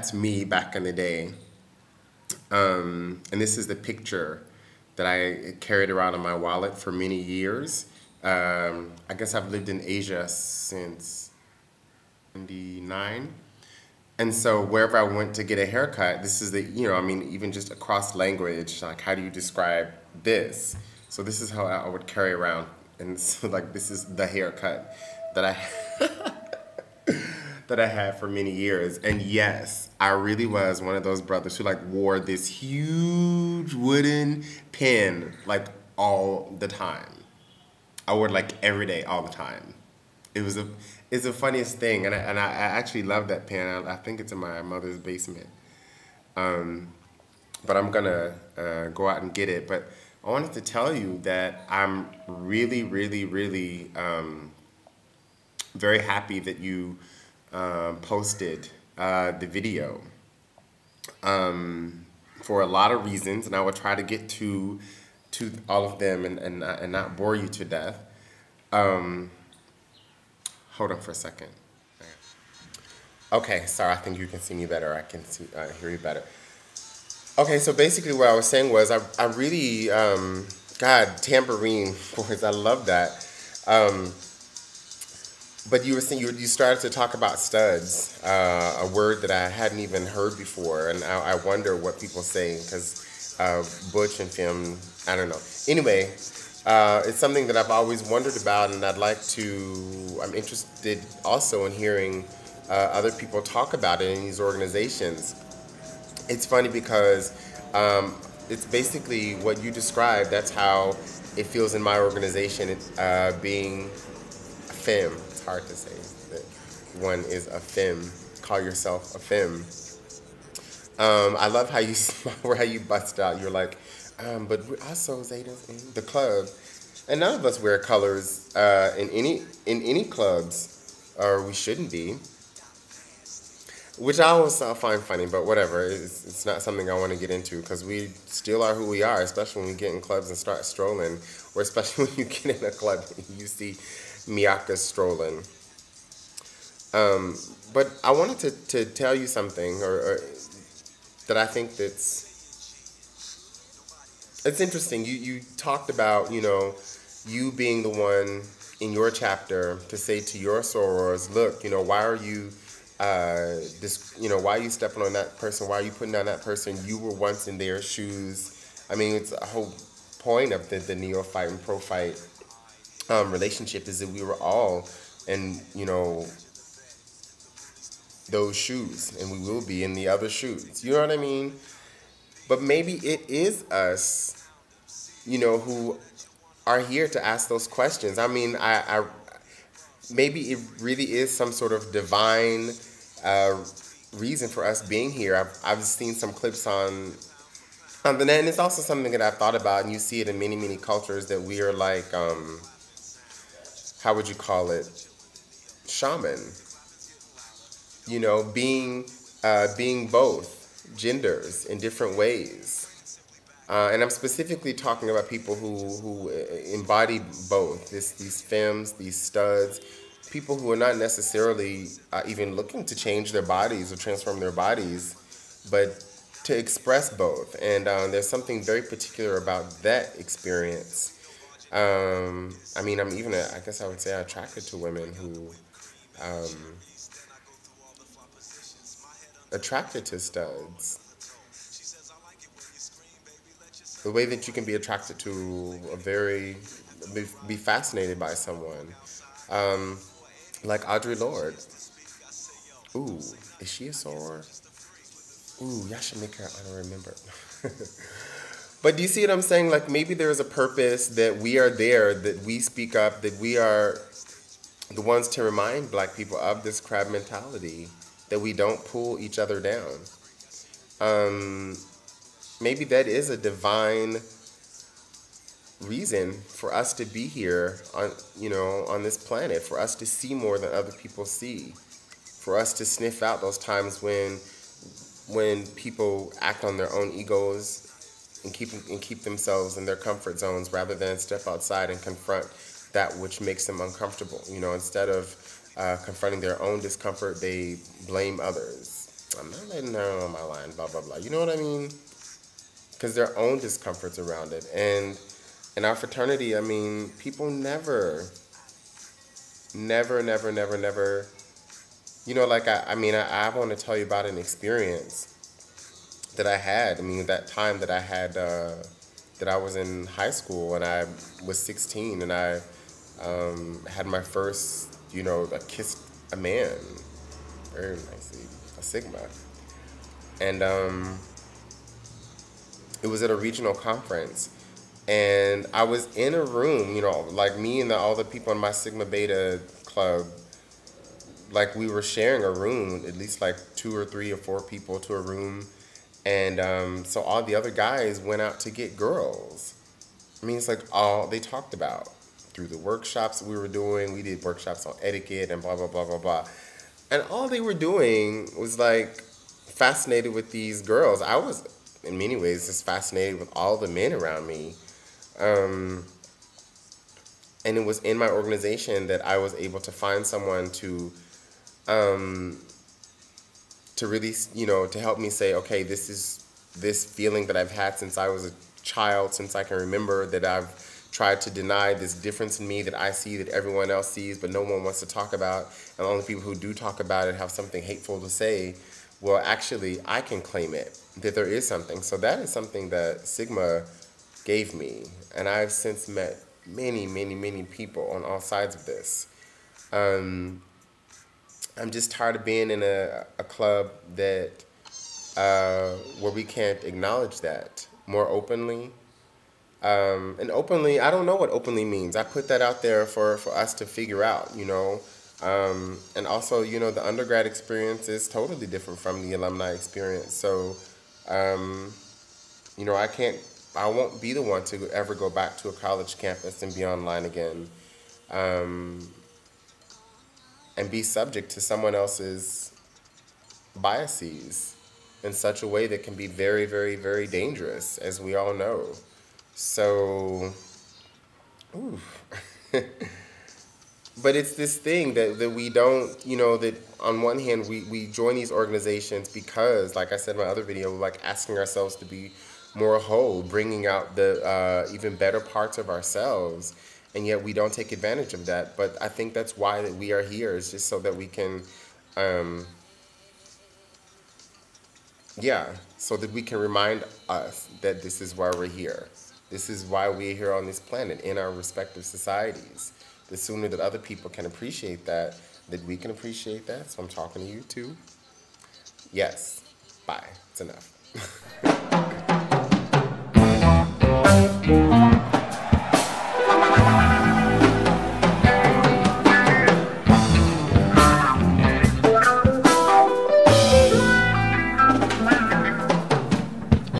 that's me back in the day. And this is the picture that I carried around in my wallet for many years. I guess I've lived in Asia since 99. And so wherever I went to get a haircut, this is the, I mean, even just across language, like how do you describe this? So this is how I would carry around. And so like this is the haircut that I that I had for many years. And yes, I really was one of those brothers who like wore this huge wooden pin like all the time. I wore it like every day, all the time. It was a it's the funniest thing, and I actually love that pin. I think it's in my mother's basement. Um, but I'm gonna go out and get it. But I wanted to tell you that I'm really, really, really very happy that you posted the video for a lot of reasons, and I will try to get to all of them and not bore you to death. Um, Hold on for a second. Okay, sorry, I think you can see me better. I can see, hear you better. Okay, so basically what I was saying was I really, God, tambourine boys, I love that. Um, but you were saying you started to talk about studs, a word that I hadn't even heard before, and I wonder what people say because butch and femme, I don't know. Anyway, it's something that I've always wondered about, and I'm interested also in hearing other people talk about it in these organizations. It's funny because it's basically what you described. That's how it feels in my organization, being a femme. It's hard to say that one is a femme. Call yourself a femme. I love how you how you bust out. You're like, but we're also Zetas in the club, and none of us wear colors in any clubs, or we shouldn't be. Which I always find funny, but whatever. It's not something I want to get into because we still are who we are, especially when we get in clubs and start strolling, or especially when you get in a club and you see Miyaka strolling. But I wanted to tell you something, or that I think it's interesting. You talked about you being the one in your chapter to say to your sorors, look, why are you why are you stepping on that person? Why are you putting down that person? You were once in their shoes. I mean, it's a whole point of the neophyte and prophyte relationship is that we were all in those shoes, and we will be in the other shoes. You know what I mean? But maybe it is us, who are here to ask those questions. I mean, I maybe it really is some sort of divine reason for us being here. I've seen some clips on the net, and it's also something that I've thought about, and you see it in many, many cultures that we are like, how would you call it, shaman? Being both genders in different ways. And I'm specifically talking about people who embody both, these femmes, these studs, people who are not necessarily even looking to change their bodies or transform their bodies, but to express both. And there's something very particular about that experience. I mean, I guess I would say, attracted to women who um, attracted to studs. The way that you can be attracted to be fascinated by someone. Um, like Audre Lorde. Ooh, is she a soror? Ooh, y'all should make her honorary member. But do you see what I'm saying? Like maybe there is a purpose that we are there, that we speak up, that we are the ones to remind black people of this crab mentality, that we don't pull each other down. Um, Maybe that is a divine reason for us to be here on this planet, for us to see more than other people see, for us to sniff out those times when people act on their own egos and keep themselves in their comfort zones rather than step outside and confront that which makes them uncomfortable. Instead of confronting their own discomfort, they blame others. I'm not letting her on my line, blah, blah, blah. You know what I mean? Because their own discomforts around it. And in our fraternity, I mean, people never, you know, like, I want to tell you about an experience that I had. I mean, that time that I had, that I was in high school and I was 16 and I had my first, you know, I kissed a man very nicely, a Sigma. And it was at a regional conference. And I was in a room, you know, like me and all the people in my Sigma Beta club, like we were sharing a room, at least like two or three or four people to a room. And so all the other guys went out to get girls. I mean, it's like all they talked about through the workshops that we were doing. We did workshops on etiquette and blah, blah, blah, blah, blah. And all they were doing was like fascinated with these girls. I was, in many ways, just fascinated with all the men around me. Um, and it was in my organization that I was able to find someone um, to really, you know, to help me say, okay, this is this feeling that I've had since I was a child, since I can remember, that I've tried to deny this difference in me that I see that everyone else sees, but no one wants to talk about. And only people who do talk about it have something hateful to say. Well, actually, I can claim it, that there is something. So that is something that Sigma gave me. And I've since met many people on all sides of this. Um, I'm just tired of being in a club that where we can't acknowledge that more openly. And openly, I don't know what openly means. I put that out there for us to figure out, you know. And also, you know, the undergrad experience is totally different from the alumni experience. So, um, you know, I won't be the one to ever go back to a college campus and be online again, um, and be subject to someone else's biases in such a way that can be very dangerous, as we all know. So, ooh. But it's this thing that we don't, you know, that on one hand we join these organizations because, like I said in my other video, we're like asking ourselves to be more whole, bringing out the even better parts of ourselves, and yet we don't take advantage of that. But I think that's why that we are here, is just so that we can, um, yeah, so that we can remind us that this is why we're here. This is why we're here on this planet in our respective societies. The sooner that other people can appreciate that we can appreciate that. So I'm talking to you too. Yes. Bye. It's enough.